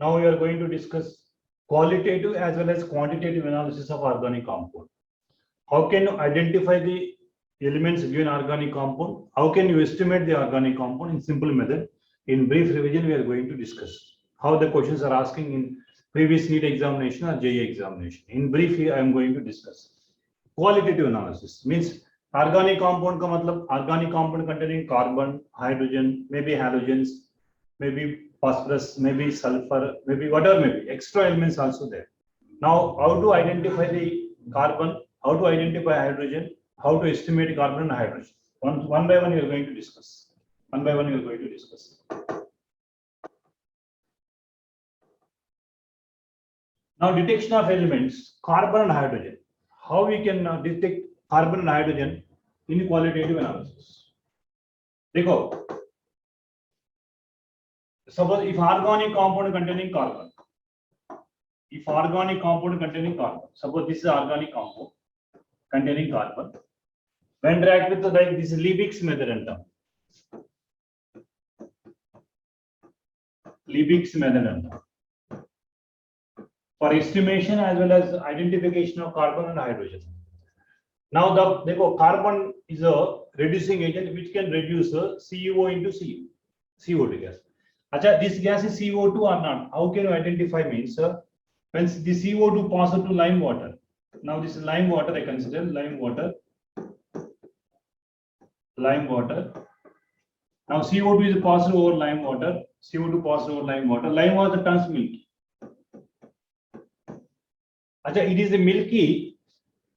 Now we are going to discuss qualitative as well as quantitative analysis of organic compound. How can you identify the elements given organic compound? How can you estimate the organic compound in simple method? In brief revision, we are going to discuss how the questions are asking in previous NEET examination or JEE examination. In brief, I am going to discuss qualitative analysis. Means organic compound का मतलब organic compound containing carbon, hydrogen, maybe halogens, maybe phosphorus, maybe sulfur, maybe whatever may be, extra elements also there. Now, how to identify the carbon, how to identify hydrogen, how to estimate carbon and hydrogen. One by one, we are going to discuss. One by one, we are going to discuss. Now, detection of elements, carbon and hydrogen. How we can detect carbon and hydrogen in qualitative analysis? देखो, suppose if organic compound containing carbon, suppose this is organic compound containing carbon, when react with like this Liebig's method and term. Liebig's method and term. For estimation as well as identification of carbon and hydrogen. Now the carbon is a reducing agent which can reduce CO into CO2 gas. Acha, this gas is CO2 or not? How can you identify? Means when the CO2 passes to lime water. Now this is lime water. I consider lime water. Now CO2 is passed over lime water. CO2 passes over lime water. Lime water turns milky. Acha, it is a milky.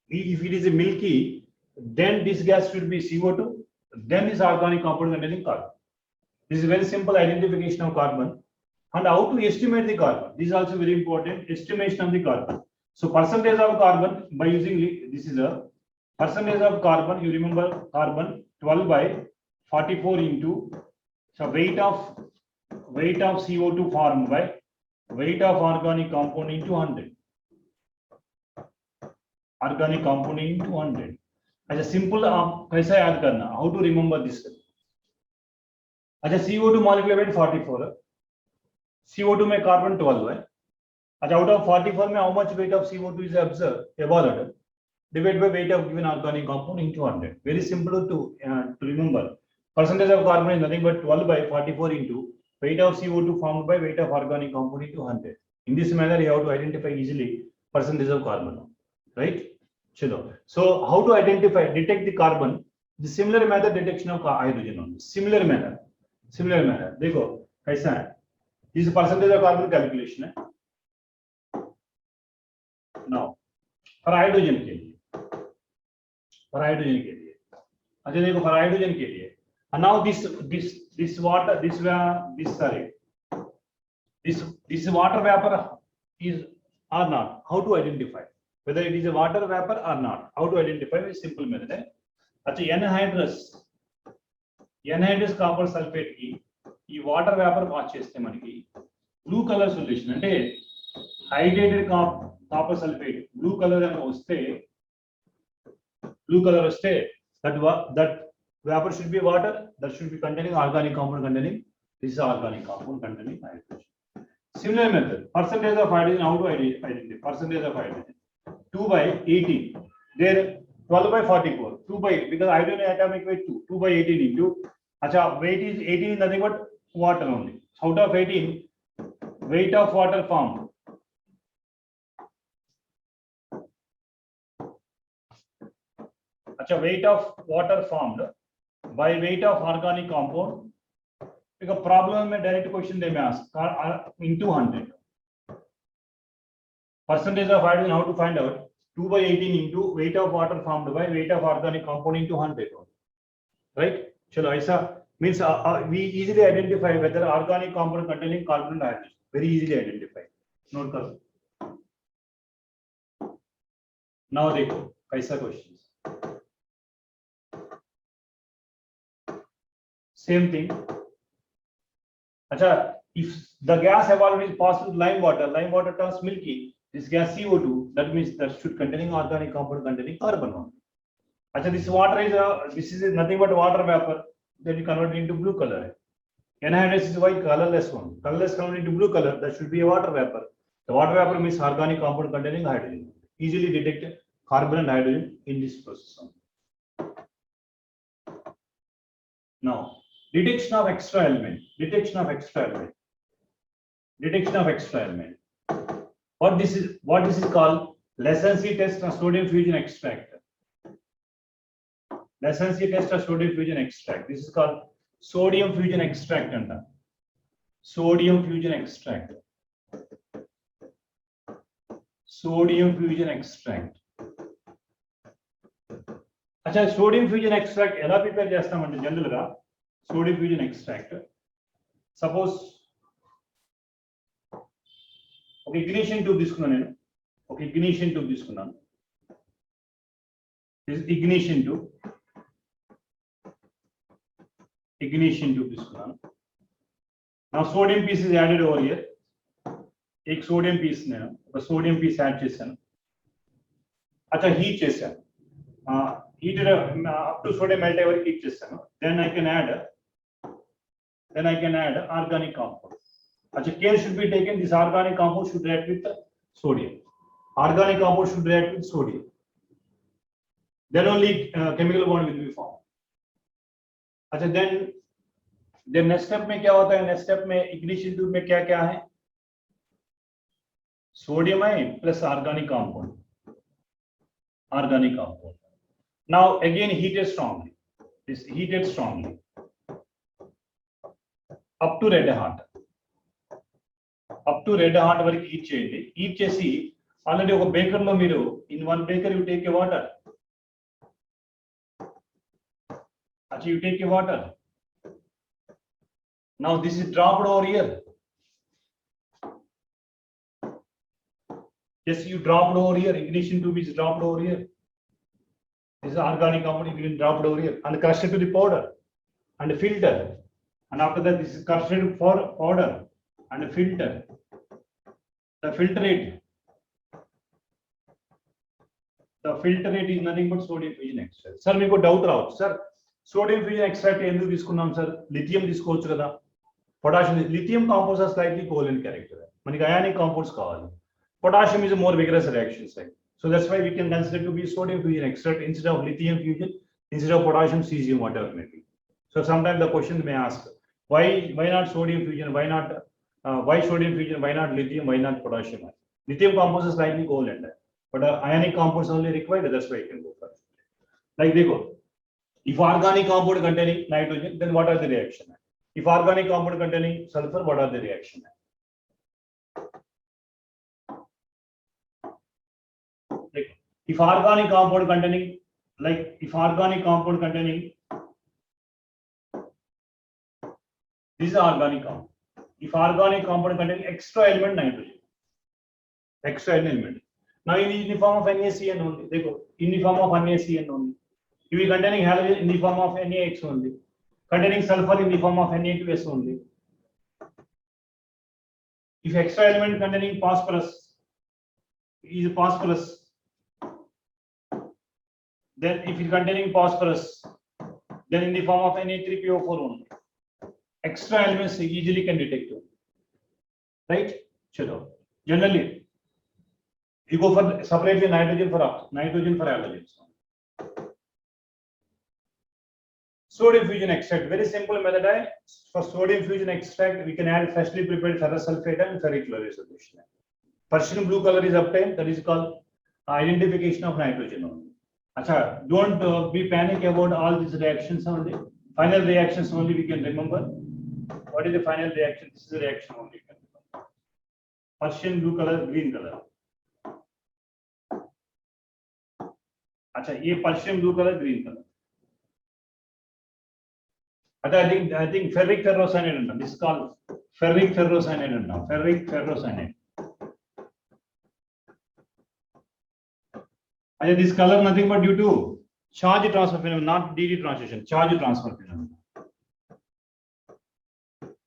If it is a milky, then this gas should be CO2. Then this organic compound containing carbon. This is very simple identification of carbon. And how to estimate the carbon? This is also very important. Estimation of the carbon. So percentage of carbon by using this is a percentage of carbon. You remember carbon 12 by 44 into so weight of CO2 formed by weight of organic compound into 100. Organic compound into 100. As a simple कैसा याद करना? How to remember this? अच्छा CO2 molecular weight 44 CO2 में carbon 12 है. अच्छा out of 44 में how much weight of CO2 is observed? Evaluated. Divided by weight of given organic compound into 100. Very simple to remember. Percentage of carbon is nothing but 12 by 44 into weight of CO2 formed by weight of organic compound into 100. In this manner, you have to identify easily percentage of carbon. Right? Chalo. So how to detect the carbon? The similar method detection of hydrogen only. Similar manner. देखो कैसा है? This percentage of carbon calculation है. Now for hydrogen के लिए. अच्छा देखो for hydrogen के लिए. And now this water vapor is or not? How to identify whether it is a water vapor or not? How to identify? Very simple method है. अच्छा anhydrous copper sulfate की ఈ వాటర్ వేపర్ వాచ్ చేస్తే మనకి blue colour solution అంటే hydrated copper sulphate blue colour వస్తే that vapor should be water that should be containing organic compound containing this is organic compound containing hydrogen. Similar method, percentage of hydrogen, how to identify percentage of hydrogen? 2 by 18. There 12 by 44. 2 by because hydrogen atomic weight 2 by 18 into acha weight is 18 is nothing but water only. Out of 18, weight of water formed. Acha weight of water formed by weight of organic compound. Because problem में direct question they may ask into 100. Percentage of hydrogen, how to find out? 2 by 18 into weight of water formed by weight of organic compound into 100. Right? Chalo, aisa means we easily identify whether organic compound containing carbon and hydrogen. Very easily identify. Note karo. Now देखो कैसा questions. Same thing. Acha, if the gas evolved is passed through lime water turns milky. This gas CO2, that means that should containing organic compound containing carbon. Acha, this water is this is nothing but water vapor. Then you convert it into blue color. Anhydrous is white, colorless one. Colorless converted into blue color, that should be a water vapor. The water vapor means organic compound containing hydrogen. Easily detect carbon and hydrogen in this process. Now, detection of extra element. Detection of extra element. Detection of extra element. What this is called? Lacency test of sodium fusion extract. Lacency test of sodium fusion extract. This is called sodium fusion extract. Sodium fusion extract. Sodium fusion extract. अच्छा sodium fusion extract ఎలా prepare చేస్తామంటే general గా sodium fusion extract suppose ఒక ignition tube తీసుకున్నాను నేను ఒక ignition tube తీసుకున్నాను this ignition tube తీసుకున్నాను now sodium piece is added over here एक sodium piece నేను ఒక sodium piece యాడ్ చేశాను अच्छा heat చేశాను heated up to sodium melt over heat చేస్తాను then I can add organic compound. Achha, care should be taken. This organic compound should react with sodium. Organic compound should react with sodium. Then only chemical bond will be formed. अच्छा, then next step में क्या होता है? Next step में ignition tube में क्या क्या है? Sodium ion plus organic compound. Organic compound. Now again heated strongly. This heated strongly up to red hot. Up to red hot వరకు హీట్ చేయండి. హీట్ చేసి ఆల్రెడీ ఒక బేకర్ లో మీరు in one baker you take a water. Actually you take a water. Now this is dropped over here. Yes, you dropped over here. Ignition tube is dropped over here. This is organic compound you can drop it over here and crushed to the powder and filter. And after that, this is crushed for powder and filter. The filtrate is nothing but sodium fusion extract. Sir, me ko doubt rao. Sir, sodium fusion extract enduku తీసుకున్నాం sir? Lithium తీసుకోవచ్చు కదా? Potassium. Lithium compounds are slightly covalent character. మనకి ionic compounds కావాలి. Potassium is a more vigorous reaction site. So that's why we can consider to be sodium fusion extract instead of lithium fusion, instead of potassium, cesium, whatever it may be. So sometimes the question may ask, why not sodium fusion? Why sodium fusion? Why not lithium? Why not potassium? Lithium compounds are slightly covalent, but ionic compounds only required. That's why you can go first. Like they go. If organic compound containing nitrogen, then what are the reaction? If organic compound containing sulfur, what are the reaction? If organic compound containing, this is organic compound. If organic compound containing extra element nitrogen, now in the form of NaCN only, they go in the form of NaCN only. If we containing halogen in the form of NaX only, containing sulfur in the form of Na2S only. If extra element containing phosphorus is phosphorus, then if it containing phosphorus, then in the form of Na3PO4 only. Extra elements easily can detect it. Right? Chalo. Generally, you go for separately nitrogen for halogens. Sodium fusion extract, very simple method. For sodium fusion extract, we can add freshly prepared ferrous sulfate and ferric chloride solution. Persian blue color is obtained. That is called identification of nitrogen only. Achha, don't be panic about all these reactions only. Final reactions only we can remember. What is the final reaction? This is the reaction only we can remember. Persian blue color, green color. Achha, ye Persian blue color, green color. Achha, I think ferric ferrocyanide. This is called ferric ferrocyanide. Ferric ferrocyanide. This color nothing but due to charge transfer phenomenon, not DD transition, charge transfer phenomenon.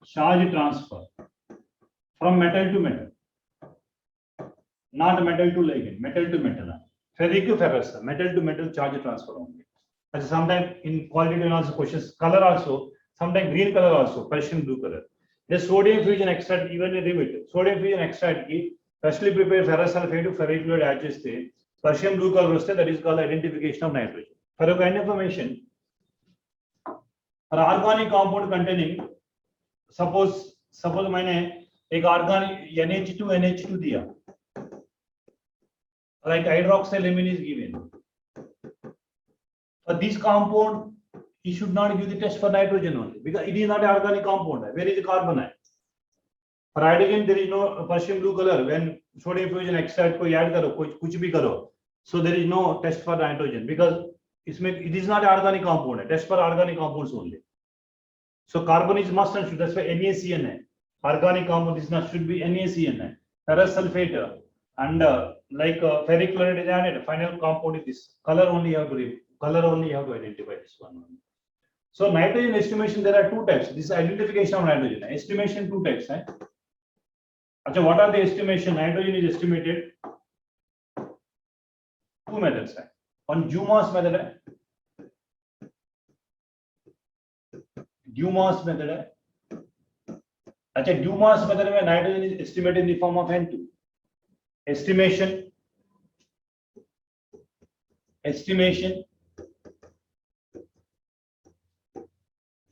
Charge transfer from metal to metal, not metal to ligand, metal to metal. Ferric to ferrous, metal to metal charge transfer only. Sometimes in qualitative analysis questions, color also, sometimes green color also, Persian blue color. The sodium fusion extract, even a limit, sodium fusion extract ki freshly prepared ferrous sulfate to ferric fluid add cheste, Persian blue color vaste, that is called identification of nitrogen. For your kind information, for organic compound containing, suppose मैंने एक organic NH2 दिया, like hydroxylamine is given. For this compound, you should not give the test for nitrogen only because it is not an organic compound. Where is the carbon? For hydrogen, there is no Persian blue color. When sodium fusion extract को add करो, कुछ भी करो, so there is no test for nitrogen because it is not an organic compound. Test for organic compounds only. So carbon is must and should. That's why NaCN है. Organic compound is not should be NaCN है. Ferrous sulfate and like ferric chloride is added. Final compound is this. Color only you have to identify this one. So nitrogen estimation, there are two types. This is identification of nitrogen. Estimation two types. Achha, what are the estimation? Nitrogen is estimated two methods. One Dumas method. Dumas method. Achha, Dumas method में nitrogen is estimated in the form of N2. Estimation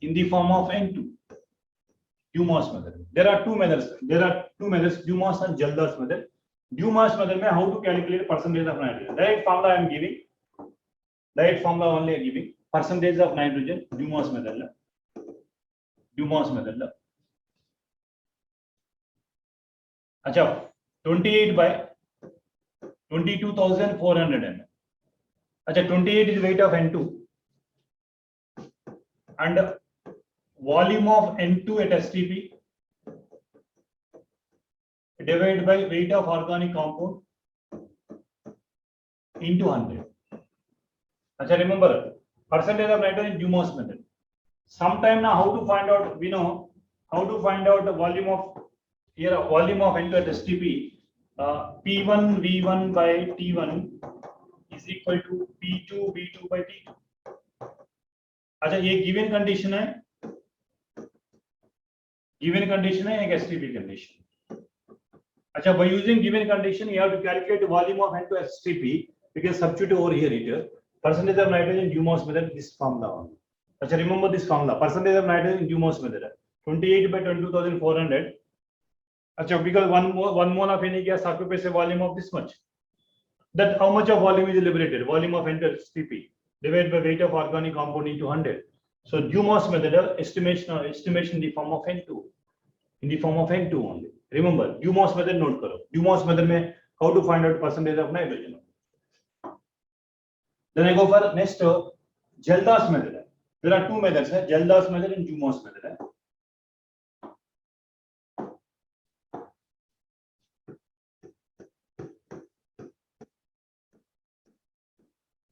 in the form of N2. Dumas method. There are two methods. Dumas and Jaldas method. Dumas method में how to calculate percentage of nitrogen. Direct formula I am giving. Direct formula only I am giving. Percentage of nitrogen. Dumas method. अच्छा 28 by 22,400 ml. अच्छा 28 is weight of N2 and volume of N2 at STP divided by weight of organic compound into 100. अच्छा remember percentage of nitrogen Dumas method. Sometime now how to find out, we know how to find out the volume of here volume of N2 at STP. P1 V1 by T1 is equal to P2 V2 by T2. अच्छा ये given condition है एक STP condition. अच्छा by using given condition you have to calculate the volume of N2 at STP. We can substitute over here percentage of nitrogen Dumas method, this formula only. अच्छा remember this formula, percentage of nitrogen Dumas method 28 by 22,400. अच्छा because one mole of any gas occupies a volume of this much. That how much of volume is liberated? Volume of N2 at STP divided by weight of organic compound into 100. So Dumas method estimation in the form of N2. In the form of N2 only. Remember Dumas method note karo. Dumas method में how to find out percentage of nitrogen. Then I go for next Jaldas method. There are two methods, Jaldas method and Dumas method.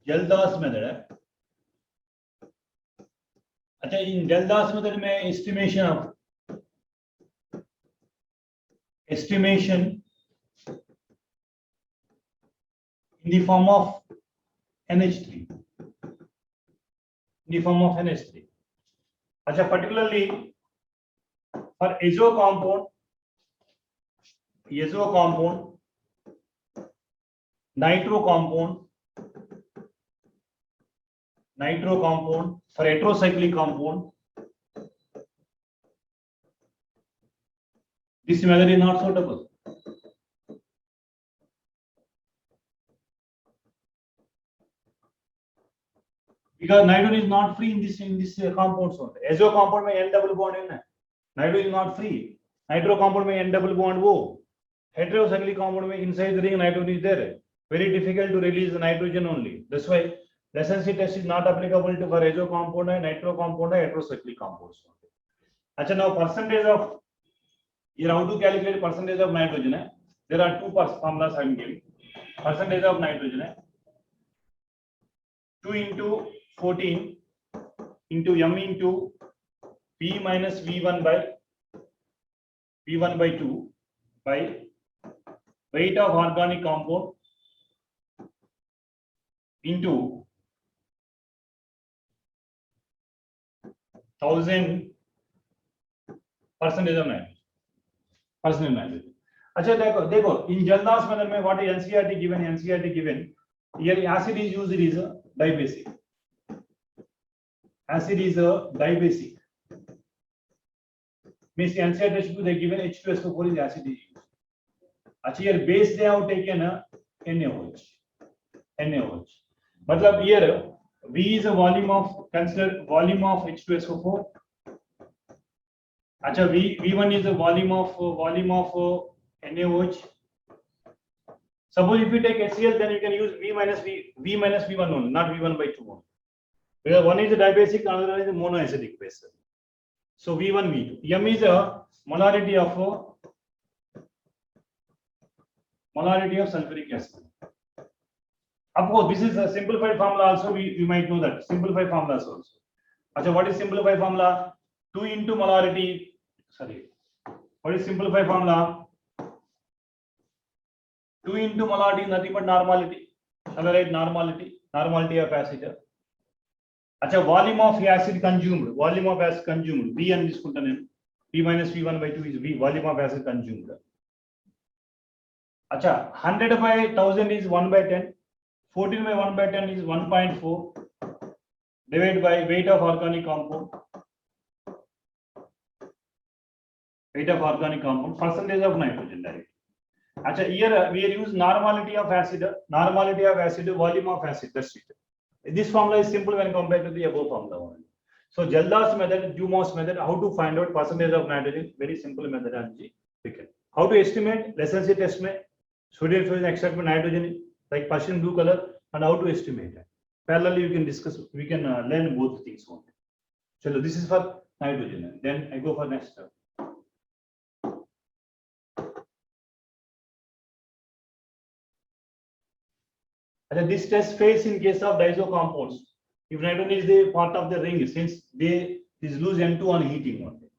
Jaldas method. अच्छा in Jaldas method में estimation in the form of NH3. In the form of NH3. अच्छा particularly for azo compound, nitro compound, for heterocyclic compound, this method is not suitable. Because nitrogen is not free in this compounds only. Azo compound में N double bond है ना. Nitrogen is not free. Nitro compound में N double bond वो. Heterocyclic compound में inside the ring nitrogen is there. Very difficult to release the nitrogen only. That's why recency test is not applicable to for azo compound and nitro compound and heterocyclic compounds. अच्छा now percentage of here how to calculate percentage of nitrogen? There are two formulas I am giving. Percentage of nitrogen 2 into 14 into m into p minus v1 by 2 by weight of organic compound into 1000 percentage of nitrogen, percent nitrogen. अच्छा देखो in Jaldas method में what is NCERT given? NCERT given here acid is used is a dibasic. Acid is a dibasic. Means NCERT should be given H2SO4 is acid is used. अच्छा here base they have taken NaOH. NaOH. मतलब here V is a volume of consider volume of H2SO4. अच्छा V1 is a volume of NaOH. Suppose if you take HCl, then you can use V minus V1 only, not V1 by 2 only. Because one is a dibasic, another is a monoacidic base. So V1, V2. M is a molarity of sulfuric acid. Of course, this is a simplified formula also. We might know that simplified formulas also. Achha, what is simplified formula? 2 into molarity. Sorry. What is simplified formula? 2 into molarity is nothing but normality. Shall I write normality? Normality of acid. Achha, volume of acid consumed. Volume of acid consumed. V and this V minus V1 by 2 is V. Volume of acid consumed. Achha, 100 by 1000 is 1 by 10. 14 by 1 by 10 is 1.4 divided by weight of organic compound. Weight of organic compound, percentage of nitrogen direct. Achha, here we use normality of acid, volume of acid. That's it. This formula is simple when compared to the above formula. So Jaldas method, Dumas method, how to find out percentage of nitrogen? Very simple methodology. How to estimate? Lesson से test में sodium fusion extract में nitrogen like Persian blue color, and how to estimate it. Parallelly, you can discuss. We can learn both things only. So this is for nitrogen. Then I go for next step. And this test fails in case of diazo compounds. If nitrogen is the part of the ring, since they lose N2 on heating only,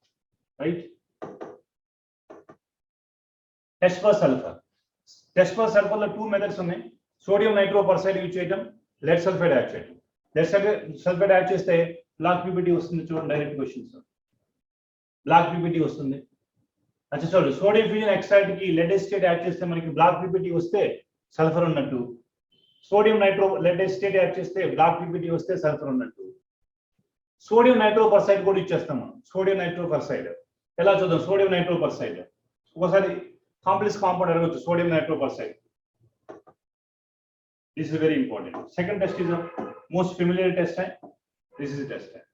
right? Test for sulfur. Test for sulfur, two methods only. Sodium nitroprusside use చేయడం, lead sulfide add చేయడం. Lead sulfide add చేస్తే black PPT వస్తుంది చూడండి, direct questions. black PPT వస్తుంది. అచ్చా చూడండి, sodium fusion extract కి lead acetate add చేస్తే మనకి black PPT వస్తే సల్ఫర్ ఉన్నట్టు. సోడియం lead acetate యాడ్ చేస్తే black PPT వస్తే సల్ఫర్ ఉన్నట్టు. సోడియం నైట్రోపర్సైడ్ కూడా ఇచ్చేస్తాం మనం. సోడియం నైట్రోపర్సైడ్ ఎలా చూద్దాం? సోడియం నైట్రోపర్సైడ్ ఒకసారి కాంప్లెక్స్ కాంపౌండ్ అడగొచ్చు. Sodium నైట్రోపర్సైడ్. This is very important. Second test is the most familiar test type. This is the test type.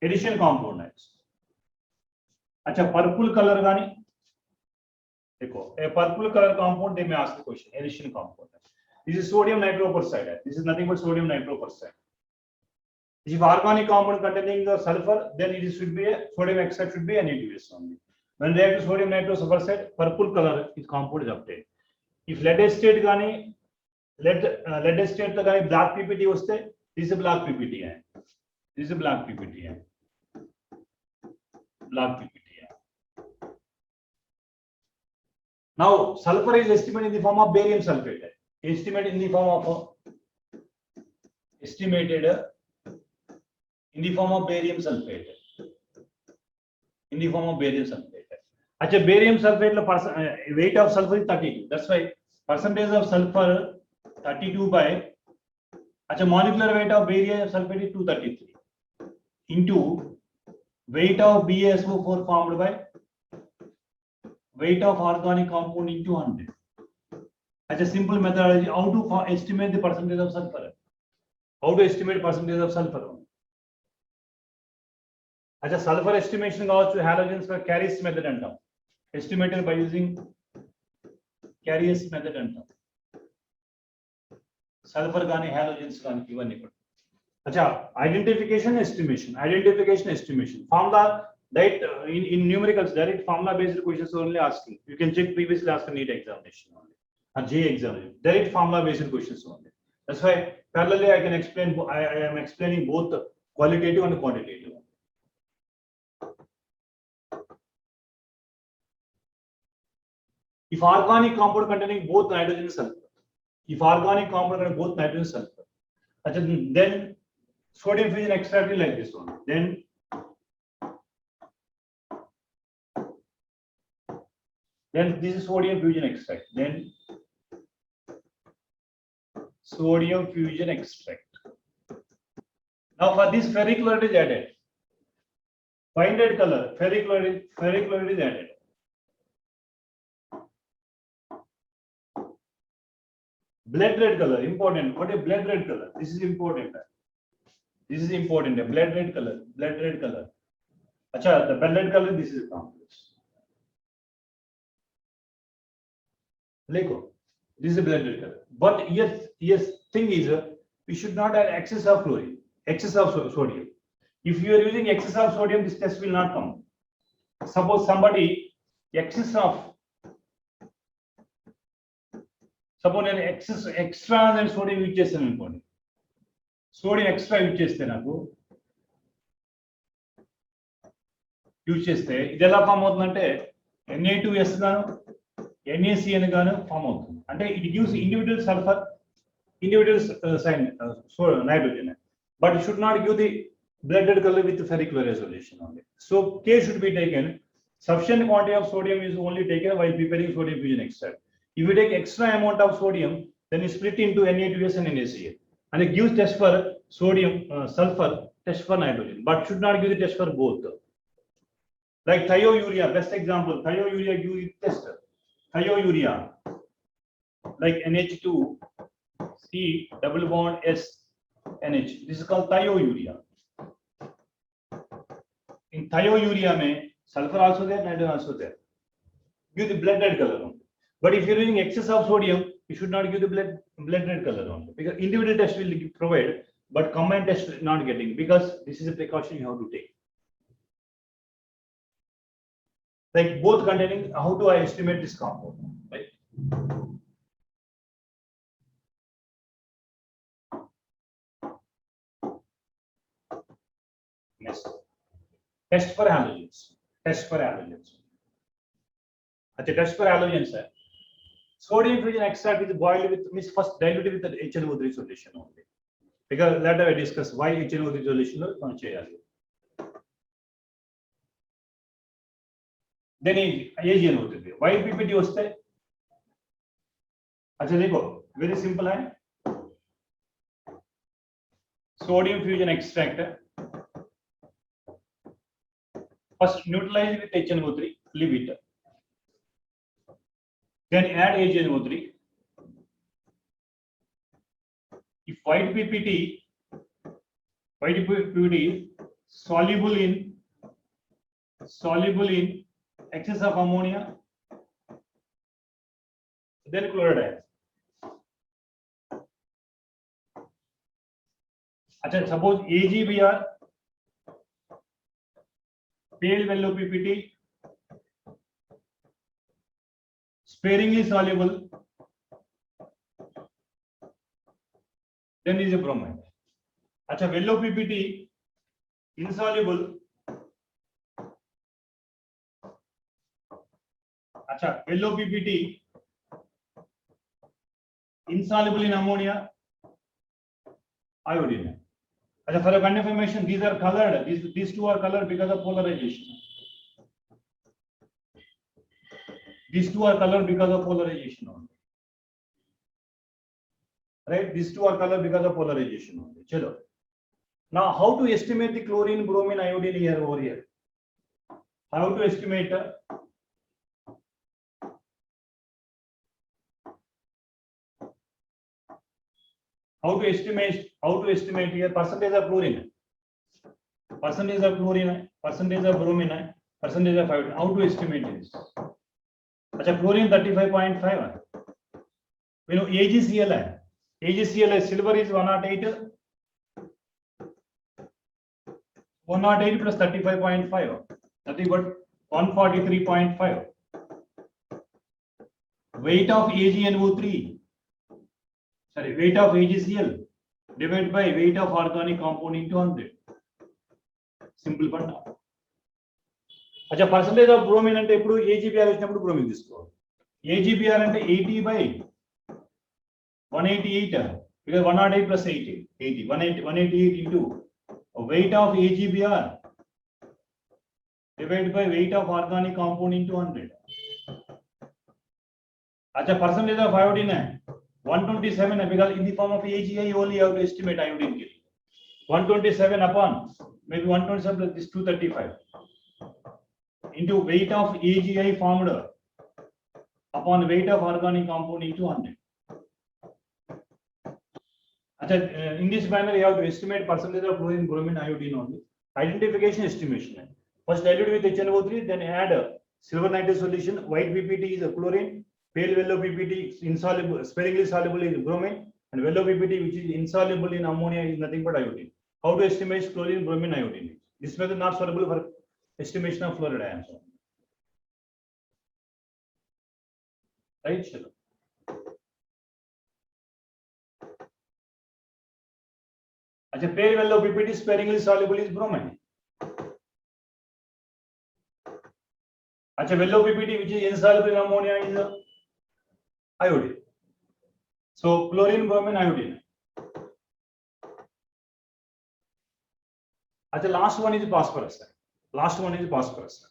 Addition compound next. Acha, purple color gani. Dekho, a purple color compound, they may ask the question. Addition compound. This is sodium nitroprusside. This is nothing but sodium nitroprusside. If organic compound containing the sulfur, then it should be a sodium extract should be NaDH only. When react to sodium nitroprusside, purple color is compound is obtained. If lead acetate gani, lead acetate तो गाने black PPT होते, this is black PPT है, this is black PPT है, black PPT है. Now sulfur is estimated in the form of barium sulfate. Estimated in the form of barium sulfate. In the form of barium sulfate. अच्छा, barium sulfate La weight of sulfur is 32. That's why percentage of sulfur 32 by, अच्छा, molecular weight of barium sulfate is 233 into weight of BaSO4 formed by weight of organic compound into 100. अच्छा, simple methodology. How to estimate the percentage of sulfur? How to estimate percentage of sulfur? अच्छा, sulfur estimation కావచ్చు halogens for Carrier method అంటాం. Estimated by using Carrier method అంటాం. Sulfur गाने halogens गाने even निकल. अच्छा, identification estimation. Formula that in numericals direct formula based questions only asking. You can check previously asked NEET examination only. A J examination. Direct formula based questions only. That's why parallelly I can explain. I am explaining both qualitative and quantitative. If organic compound containing both nitrogen and sulfur. If organic compound and both nitrogen and sulfur, then sodium fusion extract is like this one. Then Then this is sodium fusion extract. Then sodium fusion extract. Now for this ferric chloride is added. Find red color, ferric chloride is added. Blood red color, important. What is blood red color? This is important. This is important. Blood red color, blood red color. Acha, the blood red color, this is complex. Leko, this is blood red color. But yes, thing is, we should not add excess of chlorine, excess of sodium. If you are using excess of sodium, this test will not come. Suppose somebody suppose an extra than sodium use chestanu anukondi. Sodium extra use chesthe naku use chesthe idi ela form avutundante Na2S gaanu NaCN gaanu form avutundi. Ante it gives individual sulfur, individual sign nitrogen, but it should not give the blood red color with ferric chloride solution only. So K should be taken. Sufficient quantity of sodium is only taken while preparing sodium fusion extract. If you take extra amount of sodium, then you split into Na2S and NaCl, and it gives test for sodium, sulfur, test for nitrogen, but should not give the test for both. Like thiourea, best example. Thiourea gives test. Thiourea, like NH2, C double bond S NH. This is called thiourea. In thiourea, mein sulfur also there, nitrogen also there. Give the blood red color. But if you're using excess of sodium, you should not give the blood red color only, because individual test will provide, but combined test not getting, because this is a precaution you have to take. Like both containing, how do I estimate this compound? Right? Next, test for halogens. Test for halogens. Okay, test for halogens, sir. Sodium fusion extract is boiled with, means first diluted with the HNO3 solution only. Because later I discuss why HNO3 solution is cheyali. Then AgNO3. Why PPT vaste? Acha dekho, very simple hai. Sodium fusion extract. First neutralize with HNO3, leave it. Then add AgNO3. If white PPT soluble in excess of ammonia, then chloride. Achha, suppose AgBr, pale yellow PPT, sparingly soluble, then is a bromide. Acha, yellow PPT insoluble. Acha, yellow PPT insoluble in ammonia, iodine. Acha, for a confirmation, these are colored. These two are colored because of polarization. These two are colored because of polarization only. Right? These two are colored because of polarization only. Chalo. Now, how to estimate the chlorine, bromine, iodine here over here? How to estimate? How to estimate here percentage of chlorine, percentage of chlorine, percentage of bromine, percentage of iodine? How to estimate this? Acha, chlorine 35.5. We know AgCl hai. AgCl hai, silver is 108. 108 plus 35.5. Nothing but 143.5. Weight of AgNO3. Sorry, weight of AgCl divided by weight of organic compound into 100. Simple panda. Acha, percentage of bromine ante ippudu AgBr vechinappudu bromine తీసుకోవాలి. AgBr ante 80 by 188, because 108 plus 80, 188 into weight of AgBr divided by weight of organic compound into 100. अच्छा, percentage of iodine है 127 है, because in the form of AgI you only have to estimate iodine के लिए 127 upon maybe 127 plus this 235 into weight of AgI formed upon weight of organic compound into 100. अच्छा, in this manner you have to estimate percentage of fluorine, bromine, iodine only. Identification estimation है. First dilute with HNO3, then add silver nitrate solution. White PPT is a chlorine, pale yellow PPT is insoluble, sparingly soluble in bromine, and yellow PPT which is insoluble in ammonia is nothing but iodine. How to estimate chlorine, bromine, iodine? This method not suitable for estimation of fluoride ions. Right, chalo. अच्छा, pale yellow PPT sparingly soluble is bromine. अच्छा, yellow PPT which is insoluble in ammonia is iodine. So chlorine, bromine, iodine. अच्छा, last one is phosphorus. Last one is phosphorus.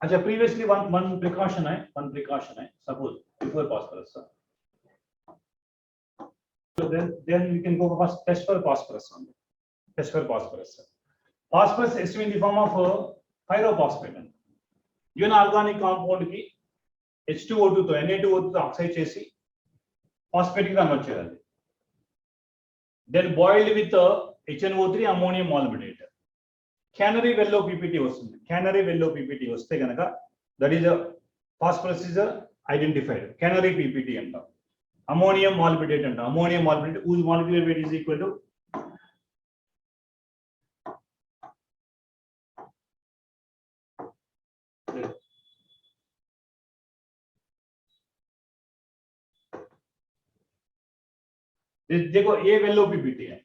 अच्छा, previously one precaution है, suppose before phosphorus. So then we can go first test for phosphorus only. Test for phosphorus. Phosphorus is in the form of pyrophosphate. Given organic compound की H2O2 तो Na2O2 तो oxide చేసి phosphate की convert చేయాలి. Then boiled with HNO3 ammonium molybdate. Canary yellow PPT వస్తుంది. Canary yellow PPT వస్తే గనక that is a phosphorus is identified. Canary PPT అంటాం. Ammonium molybdate అంటాం. Ammonium molybdate whose molecular weight is equal to देखो ये yellow PPT है,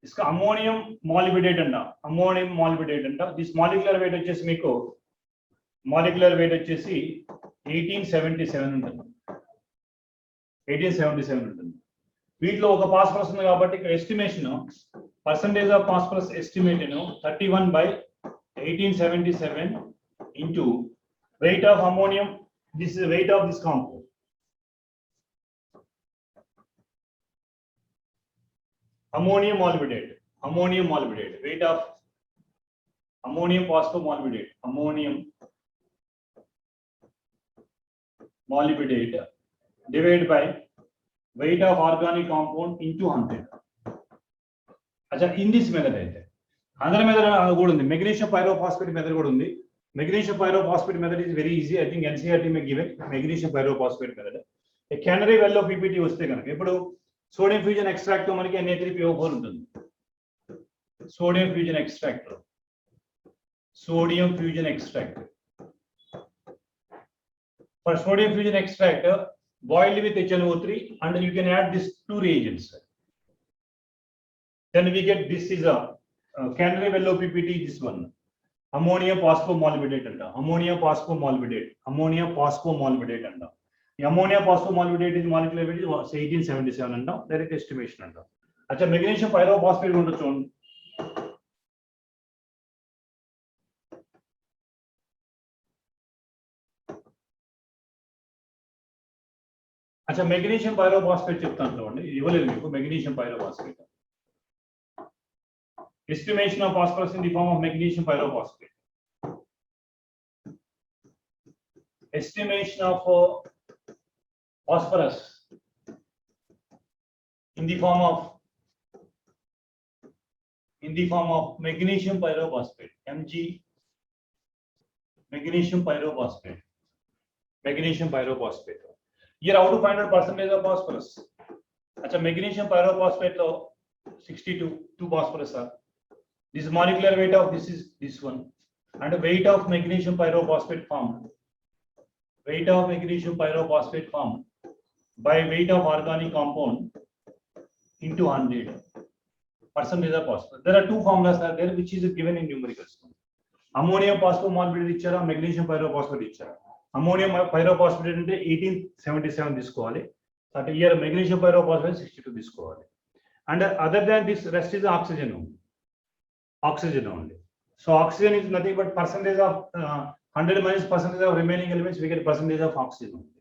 इसका ammonium molybdate अंटा, अमोनियम मॉलिब्डेट अंटा. दिस मॉलिक्युलर वेट వచ్చేసి మీకు मॉलिक्युलर वेट వచ్చేసి 1877 ఉంటుంది. 1877 ఉంటుంది. వీటిలో ఒక ఫాస్ఫరస్ ఉంది కాబట్టి ఇక్కడ estimation percentage of phosphorus estimate 31/1877 into weight of ammonium. This is the weight of this compound. Ammonium molybdate, weight of ammonium phosphomolybdate, ammonium molybdate divided by weight of organic compound into 100. अच्छा, in this method అయితే another method కూడా ఉంది, magnesium pyrophosphate method కూడా ఉంది. Magnesium pyrophosphate method is very easy. I think NCERT may given magnesium pyrophosphate method. A canary yellow PPT వస్తే కనుక ఇప్పుడు sodium fusion extract తో మనకి Na3PO4 ఉంటుంది. Sodium fusion extract for sodium fusion extract boiled with HNO3 and you can add these two reagents, then we get this is a canary yellow PPT. This one ammonium phosphomolybdate anta, ammonium phosphomolybdate anta. The ammonium phosphomolybdate is molecular weight is 1877 anta, direct estimation anta. अच्छा, magnesium pyrophosphate को చూడండి. अच्छा, magnesium pyrophosphate చెప్తాను చూడండి. ఇవ్వలేదు మీకు magnesium pyrophosphate. Estimation of phosphorus in the form of magnesium pyrophosphate. Estimation of phosphorus in the form of magnesium pyrophosphate, Mg magnesium pyrophosphate. Here how to find out percentage of phosphorus? अच्छा, magnesium pyrophosphate lo 62 phosphorus are. This molecular weight of this is this one, and weight of magnesium pyrophosphate formed by weight of organic compound into 100 percentage of phosphorus. There are two formulas are there which is given in numericals. Ammonium phosphomolybdate ఇచ్చారా, magnesium pyrophosphate ఇచ్చారా. Ammonium pyrophosphate అంటే 1877 తీసుకోవాలి. That here magnesium pyrophosphate 62 తీసుకోవాలి. And other than this rest is oxygen. oxygen only. So oxygen is nothing but percentage of 100 minus percentage of remaining elements, we get percentage of oxygen only.